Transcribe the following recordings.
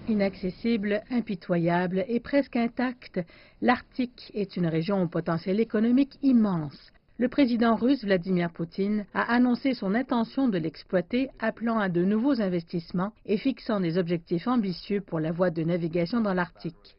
Inaccessible, impitoyable et presque intacte, l'Arctique est une région au potentiel économique immense. Le président russe Vladimir Poutine a annoncé son intention de l'exploiter, appelant à de nouveaux investissements et fixant des objectifs ambitieux pour la voie de navigation dans l'Arctique.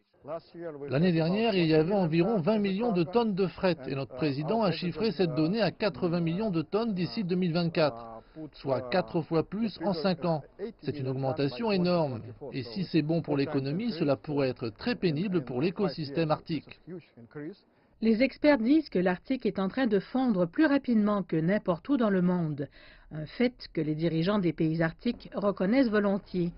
L'année dernière, il y avait environ 20 millions de tonnes de fret et notre président a chiffré cette donnée à 80 millions de tonnes d'ici 2024, soit 4 fois plus en 5 ans. C'est une augmentation énorme et si c'est bon pour l'économie, cela pourrait être très pénible pour l'écosystème arctique. Les experts disent que l'Arctique est en train de fondre plus rapidement que n'importe où dans le monde, un fait que les dirigeants des pays arctiques reconnaissent volontiers.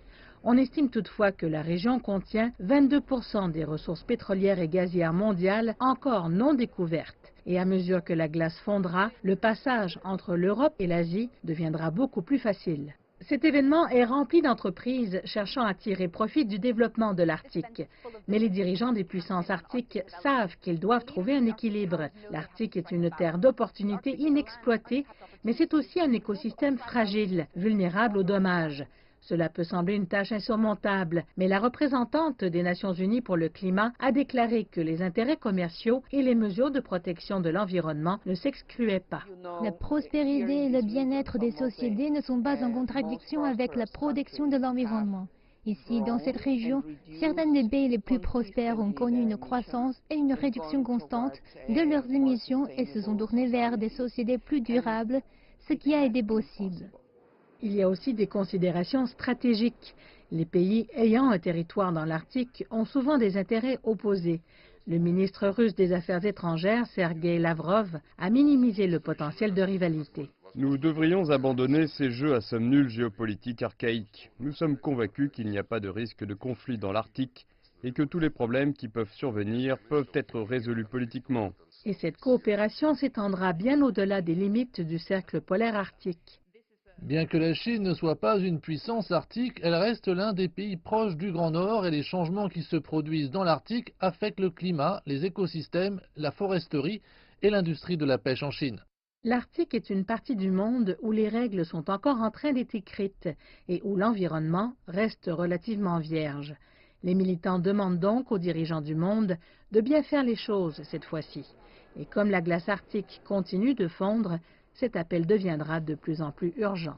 On estime toutefois que la région contient 22% des ressources pétrolières et gazières mondiales encore non découvertes. Et à mesure que la glace fondra, le passage entre l'Europe et l'Asie deviendra beaucoup plus facile. Cet événement est rempli d'entreprises cherchant à tirer profit du développement de l'Arctique. Mais les dirigeants des puissances arctiques savent qu'ils doivent trouver un équilibre. L'Arctique est une terre d'opportunités inexploitée, mais c'est aussi un écosystème fragile, vulnérable aux dommages. Cela peut sembler une tâche insurmontable, mais la représentante des Nations Unies pour le climat a déclaré que les intérêts commerciaux et les mesures de protection de l'environnement ne s'excluaient pas. La prospérité et le bien-être des sociétés ne sont pas en contradiction avec la protection de l'environnement. Ici, dans cette région, certains des pays les plus prospères ont connu une croissance et une réduction constante de leurs émissions et se sont tournés vers des sociétés plus durables, ce qui a été possible. Il y a aussi des considérations stratégiques. Les pays ayant un territoire dans l'Arctique ont souvent des intérêts opposés. Le ministre russe des Affaires étrangères, Sergueï Lavrov, a minimisé le potentiel de rivalité. Nous devrions abandonner ces jeux à somme nulle géopolitique archaïque. Nous sommes convaincus qu'il n'y a pas de risque de conflit dans l'Arctique et que tous les problèmes qui peuvent survenir peuvent être résolus politiquement. Et cette coopération s'étendra bien au-delà des limites du cercle polaire arctique. Bien que la Chine ne soit pas une puissance arctique, elle reste l'un des pays proches du Grand Nord et les changements qui se produisent dans l'Arctique affectent le climat, les écosystèmes, la foresterie et l'industrie de la pêche en Chine. L'Arctique est une partie du monde où les règles sont encore en train d'être écrites et où l'environnement reste relativement vierge. Les militants demandent donc aux dirigeants du monde de bien faire les choses cette fois-ci. Et comme la glace arctique continue de fondre, cet appel deviendra de plus en plus urgent.